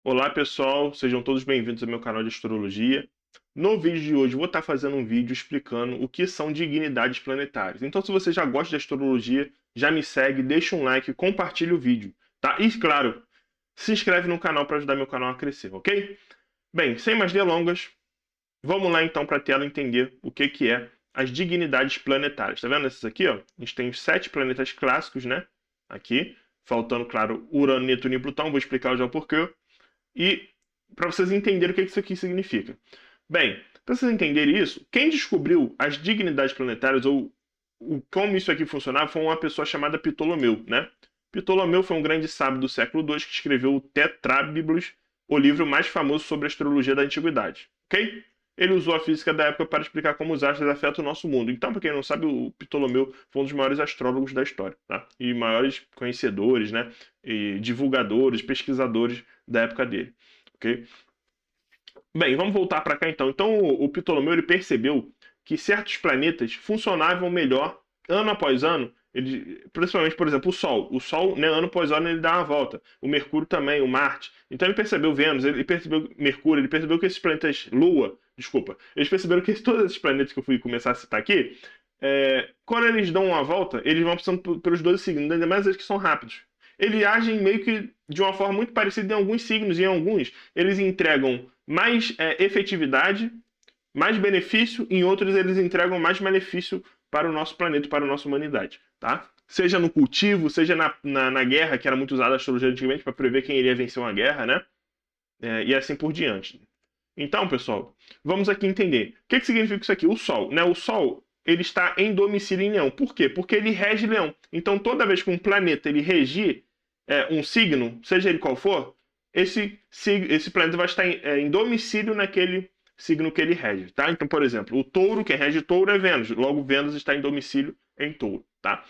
Olá pessoal, sejam todos bem-vindos ao meu canal de astrologia. No vídeo de hoje vou estar fazendo um vídeo explicando o que são dignidades planetárias. Então se você já gosta de astrologia, já me segue, deixa um like, compartilha o vídeo, tá? E claro, se inscreve no canal para ajudar meu canal a crescer, ok? Bem, sem mais delongas, vamos lá então para a tela entender o que é as dignidades planetárias. Tá vendo esses aqui, ó? A gente tem os 7 planetas clássicos, né? Aqui, faltando, claro, Urano, Netuno e Plutão, vou explicar já o porquê. E para vocês entenderem o que isso aqui significa. Bem, para vocês entenderem isso, quem descobriu as dignidades planetárias ou como isso aqui funcionava foi uma pessoa chamada Ptolomeu, né? Ptolomeu foi um grande sábio do século II que escreveu o Tetrabiblos, o livro mais famoso sobre a astrologia da antiguidade, ok? Ele usou a física da época para explicar como os astros afetam o nosso mundo. Então, para quem não sabe, o Ptolomeu foi um dos maiores astrólogos da história, tá? E maiores conhecedores, né? E divulgadores, pesquisadores da época dele, ok? Bem, vamos voltar para cá então. Então, o Ptolomeu ele percebeu que certos planetas funcionavam melhor ano após ano. Ele, principalmente, por exemplo, o Sol. O Sol, né, ano após ano, ele dá uma volta. O Mercúrio também, o Marte. Então ele percebeu Vênus, ele percebeu Mercúrio, ele percebeu que esses planetas, Lua, desculpa, eles perceberam que todos esses planetas que eu fui começar a citar aqui, quando eles dão uma volta, eles vão passando pelos 12 signos, ainda mais eles que são rápidos. Eles agem meio que de uma forma muito parecida em alguns signos, e em alguns eles entregam mais efetividade, mais benefício, em outros eles entregam mais malefício para o nosso planeta, para a nossa humanidade, tá? Seja no cultivo, seja na guerra, que era muito usada a astrologia antigamente para prever quem iria vencer uma guerra, né? E assim por diante. Então, pessoal, vamos aqui entender. O que significa isso aqui? O Sol, né? O Sol, ele está em domicílio em Leão. Por quê? Porque ele rege Leão. Então, toda vez que um planeta ele regir um signo, seja ele qual for, esse planeta vai estar em domicílio naquele signo que ele rege, tá? Então, por exemplo, o Touro, quem rege Touro é Vênus. Logo, Vênus está em domicílio em Touro, tá?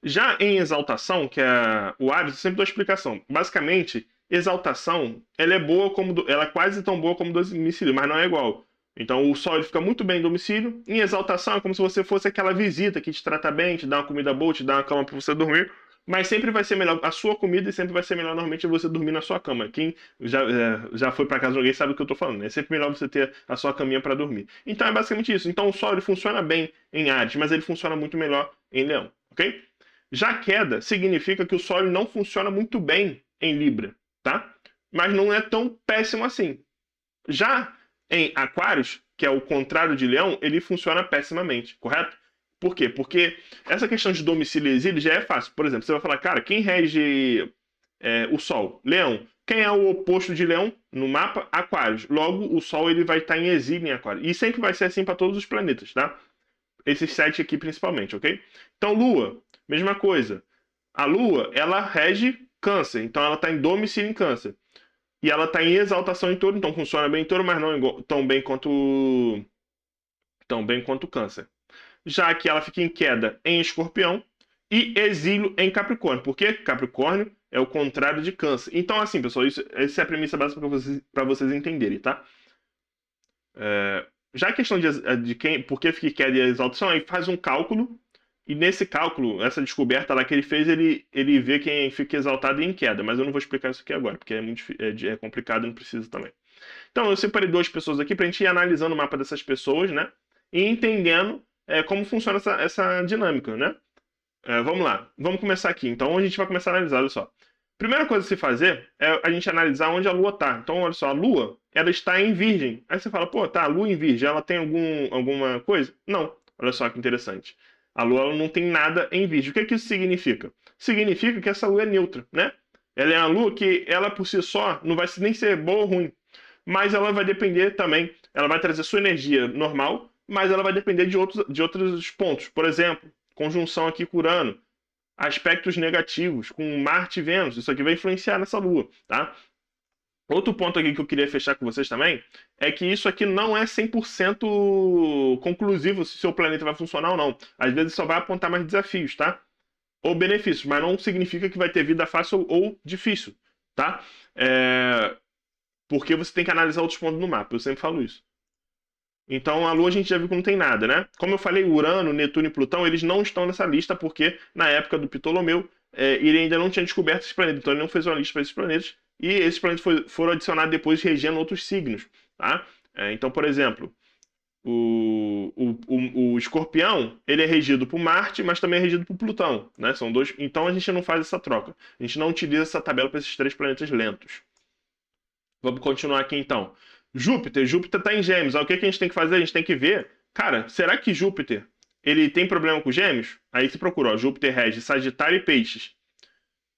Já em exaltação, que é o Ares, eu sempre dou explicação. Basicamente, exaltação, ela é boa ela é quase tão boa como domicílio, mas não é igual. Então o Sol ele fica muito bem em domicílio. Em exaltação é como se você fosse aquela visita que te trata bem, te dá uma comida boa, te dá uma cama para você dormir. Mas sempre vai ser melhor a sua comida e sempre vai ser melhor normalmente você dormir na sua cama. Quem já foi para casa de alguém sabe o que eu tô falando, né? É sempre melhor você ter a sua caminha para dormir. Então é basicamente isso. Então o Sol ele funciona bem em Ares, mas ele funciona muito melhor em Leão, ok? Já queda significa que o Sol não funciona muito bem em Libra, tá? Mas não é tão péssimo assim. Já em Aquários, que é o contrário de Leão, ele funciona pessimamente, correto? Por quê? Porque essa questão de domicílio e exílio já é fácil. Por exemplo, você vai falar, cara, quem rege o Sol? Leão. Quem é o oposto de Leão no mapa? Aquários. Logo, o Sol ele vai estar em exílio em Aquário. E sempre vai ser assim para todos os planetas, tá? Esses 7 aqui principalmente, ok? Então, Lua, mesma coisa. A Lua, ela rege Câncer, então ela está em domicílio em Câncer. E ela está em exaltação em Touro, então funciona bem em Touro, mas não tão bem quanto Câncer. Já que ela fica em queda em Escorpião e exílio em Capricórnio, porque Capricórnio é o contrário de Câncer. Então, assim, pessoal, essa é a premissa básica para vocês entenderem, tá? Já a questão de quem, por que fica em queda e exaltação, aí faz um cálculo, e nesse cálculo, essa descoberta lá que ele fez, ele vê quem fica exaltado e em queda, mas eu não vou explicar isso aqui agora, porque é complicado e não precisa também. Então, eu separei 2 pessoas aqui para a gente ir analisando o mapa dessas pessoas, né? E entendendo como funciona essa dinâmica, né? Vamos lá, vamos começar aqui. Então, a gente vai começar a analisar, olha só. Primeira coisa a se fazer é a gente analisar onde a Lua está. Então, olha só, a Lua, ela está em Virgem. Aí você fala, pô, tá, a Lua em Virgem, ela tem alguma coisa? Não. Olha só que interessante. A Lua ela não tem nada em Virgem. O que isso significa? Significa que essa Lua é neutra, né? Ela é uma Lua que, ela por si só, não vai nem ser boa ou ruim. Mas ela vai depender também, ela vai trazer sua energia normal, mas ela vai depender de outros pontos. Por exemplo, conjunção aqui com Urano, aspectos negativos com Marte e Vênus. Isso aqui vai influenciar nessa Lua, tá? Outro ponto aqui que eu queria fechar com vocês também é que isso aqui não é 100% conclusivo se seu planeta vai funcionar ou não. Às vezes só vai apontar mais desafios, tá? Ou benefícios, mas não significa que vai ter vida fácil ou difícil, tá? Porque você tem que analisar outros pontos no mapa, eu sempre falo isso. Então a Lua a gente já viu que não tem nada, né? Como eu falei, Urano, Netuno e Plutão, eles não estão nessa lista porque na época do Ptolomeu ele ainda não tinha descoberto esses planetas, então ele não fez uma lista para esses planetas. e esses planetas foram adicionados depois regendo outros signos, tá? Então, por exemplo, o Escorpião, ele é regido por Marte, mas também é regido por Plutão, né? São dois. Então a gente não faz essa troca. A gente não utiliza essa tabela para esses três planetas lentos. Vamos continuar aqui então. Júpiter está em Gêmeos. O que a gente tem que fazer? A gente tem que ver, cara, será que Júpiter ele tem problema com Gêmeos? Aí se procura, ó, Júpiter rege Sagitário e Peixes.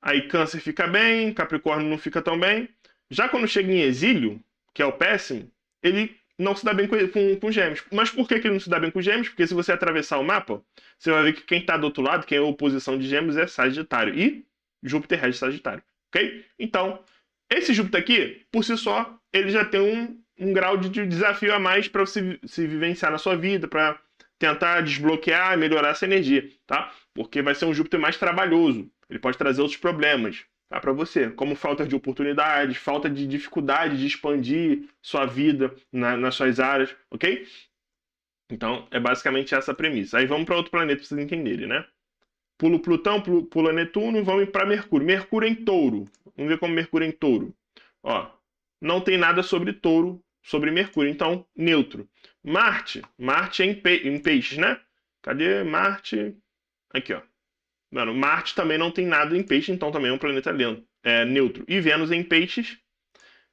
Aí Câncer fica bem, Capricórnio não fica tão bem. Já quando chega em exílio, que é o péssimo, ele não se dá bem com Gêmeos. Mas por que ele não se dá bem com Gêmeos? Porque se você atravessar o mapa, você vai ver que quem está do outro lado, quem é a oposição de Gêmeos, é Sagitário. E Júpiter rege Sagitário. Ok? Então, esse Júpiter aqui, por si só, ele já tem um grau de desafio a mais para você se vivenciar na sua vida, para tentar desbloquear, melhorar essa energia, tá? Porque vai ser um Júpiter mais trabalhoso. Ele pode trazer outros problemas, tá, para você, como falta de oportunidades, falta de dificuldade de expandir sua vida nas suas áreas, ok? Então, é basicamente essa a premissa. Aí vamos para outro planeta para vocês entenderem, né? Pulo Plutão, pula Netuno, vamos para Mercúrio. Mercúrio em Touro. Vamos ver como Mercúrio em Touro. Ó, não tem nada sobre Touro, sobre Mercúrio, então neutro. Marte é em Peixes, né? Cadê Marte? Aqui, ó. Mano, Marte também não tem nada em Peixes, então também é um planeta neutro. E Vênus em Peixes,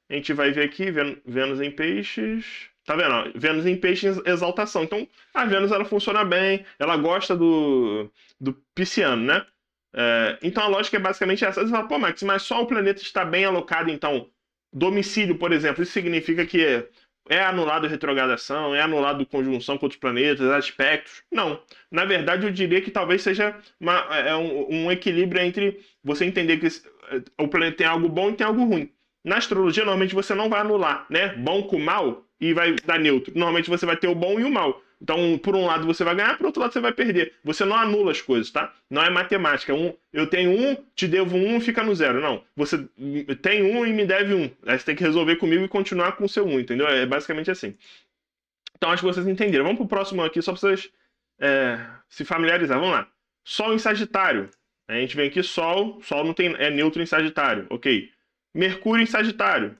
a gente vai ver aqui, Vênus em Peixes. Tá vendo? Ó? Vênus em Peixes, exaltação. Então, a Vênus ela funciona bem, ela gosta do pisciano, né? Então a lógica é basicamente essa. Você fala, pô, Max, mas só o planeta está bem alocado, então, domicílio, por exemplo, isso significa que é anulado retrogradação, é anulado conjunção com outros planetas, aspectos? Não. Na verdade, eu diria que talvez seja um equilíbrio entre você entender que o planeta tem algo bom e tem algo ruim. Na astrologia, normalmente você não vai anular, né? Bom com mal e vai dar neutro. Normalmente você vai ter o bom e o mal. Então, por um lado você vai ganhar, por outro lado você vai perder. Você não anula as coisas, tá? Não é matemática. Eu tenho um, te devo um, fica no zero. Não. Você tem um e me deve um. Aí você tem que resolver comigo e continuar com o seu um, entendeu? É basicamente assim. Então, acho que vocês entenderam. Vamos pro próximo aqui, só pra vocês se familiarizar. Vamos lá. Sol em Sagitário. A gente vem aqui, Sol não tem, é neutro em Sagitário. Ok. Mercúrio em Sagitário.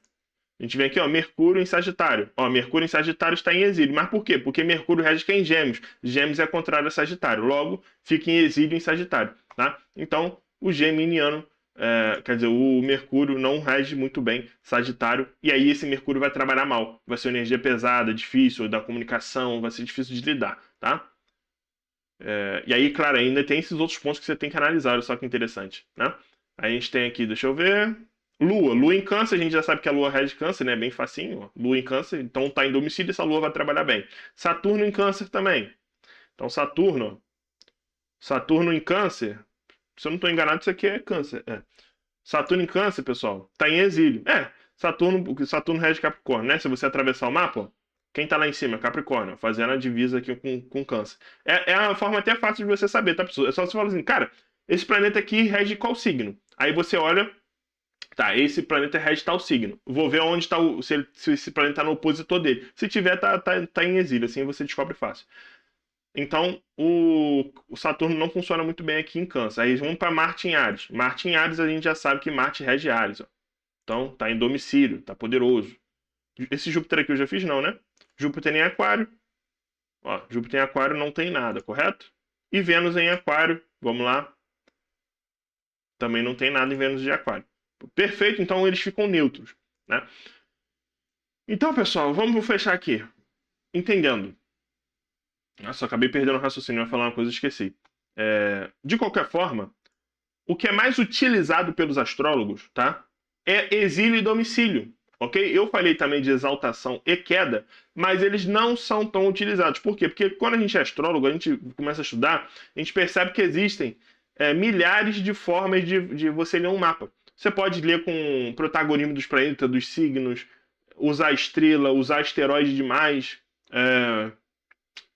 A gente vem aqui, ó, Mercúrio em Sagitário. Ó, Mercúrio em Sagitário está em exílio. Mas por quê? Porque Mercúrio rege quem? Gêmeos. Gêmeos é contrário a Sagitário. Logo, fica em exílio em Sagitário, tá? Então, o geminiano, quer dizer, o Mercúrio não rege muito bem Sagitário. E aí esse Mercúrio vai trabalhar mal. Vai ser uma energia pesada, difícil da comunicação, vai ser difícil de lidar, tá? E aí, claro, ainda tem esses outros pontos que você tem que analisar. Olha só que interessante, né? Aí a gente tem aqui, deixa eu ver... Lua em Câncer, a gente já sabe que a Lua rege Câncer, né? Bem facinho, ó. Lua em Câncer, então tá em domicílio, essa Lua vai trabalhar bem. Saturno em Câncer também. Então Saturno em Câncer, se eu não estou enganado, isso aqui é Câncer. Saturno em Câncer, pessoal, tá em exílio. Saturno rege Capricórnio, né? Se você atravessar o mapa, ó, quem tá lá em cima? Capricórnio, fazendo a divisa aqui com Câncer. É uma forma até fácil de você saber, tá, pessoal? É só você falar assim, cara, esse planeta aqui rege qual signo? Aí você olha. Tá, esse planeta rege tal signo. Vou ver onde está se esse planeta está no opositor dele. Se tiver, tá em exílio, assim você descobre fácil. Então, o Saturno não funciona muito bem aqui em Câncer. Aí vamos para Marte em Áries. Marte em Áries, a gente já sabe que Marte rege Áries. Ó. Então, tá em domicílio, tá poderoso. Esse Júpiter aqui eu já fiz, não, né? Júpiter em Aquário. Ó, Júpiter em Aquário não tem nada, correto? E Vênus em Aquário, vamos lá. Também não tem nada em Vênus de Aquário. Perfeito, então eles ficam neutros, né? Então, pessoal, vamos fechar aqui. Entendendo. Nossa, acabei perdendo o raciocínio, eu ia falar uma coisa e esqueci. De qualquer forma, o que é mais utilizado pelos astrólogos, tá? É exílio e domicílio, ok? Eu falei também de exaltação e queda, mas eles não são tão utilizados. Por quê? Porque quando a gente é astrólogo, a gente começa a estudar, a gente percebe que existem milhares de formas de você ler um mapa. Você pode ler com protagonismo dos planetas, dos signos, usar estrela, usar asteroide demais.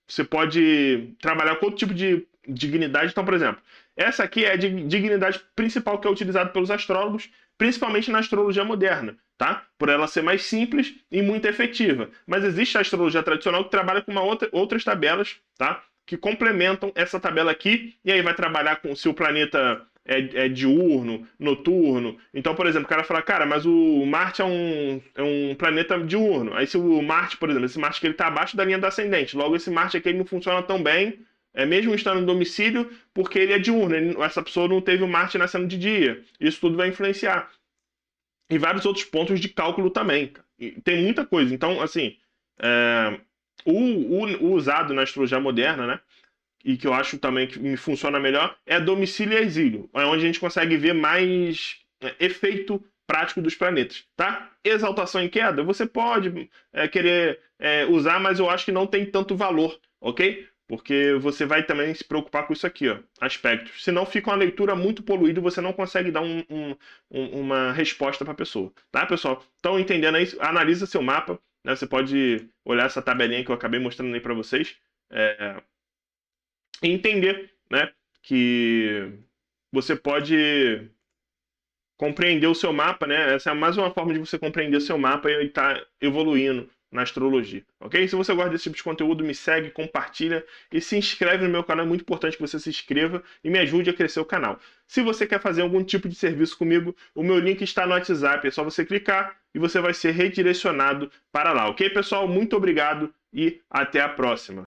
Você pode trabalhar com outro tipo de dignidade. Então, por exemplo, essa aqui é a dignidade principal que é utilizada pelos astrólogos, principalmente na astrologia moderna, tá? Por ela ser mais simples e muito efetiva. Mas existe a astrologia tradicional que trabalha com outras tabelas, tá? Que complementam essa tabela aqui, e aí vai trabalhar com se o planeta é diurno, noturno. Então, por exemplo, o cara fala, cara, mas o Marte é um planeta diurno. Aí se o Marte, por exemplo, esse Marte que ele está abaixo da linha do ascendente, logo esse Marte aqui ele não funciona tão bem, mesmo estando no domicílio, porque ele é diurno. Essa pessoa não teve o Marte nascendo de dia. Isso tudo vai influenciar. E vários outros pontos de cálculo também. E tem muita coisa. Então, assim, o usado na astrologia moderna, né? E que eu acho também que me funciona melhor, é domicílio e exílio. É onde a gente consegue ver mais efeito prático dos planetas, tá? Exaltação em queda, você pode querer usar, mas eu acho que não tem tanto valor, ok? Porque você vai também se preocupar com isso aqui, ó, aspectos. Senão fica uma leitura muito poluída e você não consegue dar uma resposta para a pessoa, tá, pessoal? Estão entendendo aí? Analisa seu mapa, né? Você pode olhar essa tabelinha que eu acabei mostrando aí para vocês. E entender, né, que você pode compreender o seu mapa, né? Essa é mais uma forma de você compreender o seu mapa e estar evoluindo na astrologia, ok? Se você gosta desse tipo de conteúdo, me segue, compartilha e se inscreve no meu canal. É muito importante que você se inscreva e me ajude a crescer o canal. Se você quer fazer algum tipo de serviço comigo, o meu link está no WhatsApp. É só você clicar e você vai ser redirecionado para lá, ok, pessoal? Muito obrigado e até a próxima.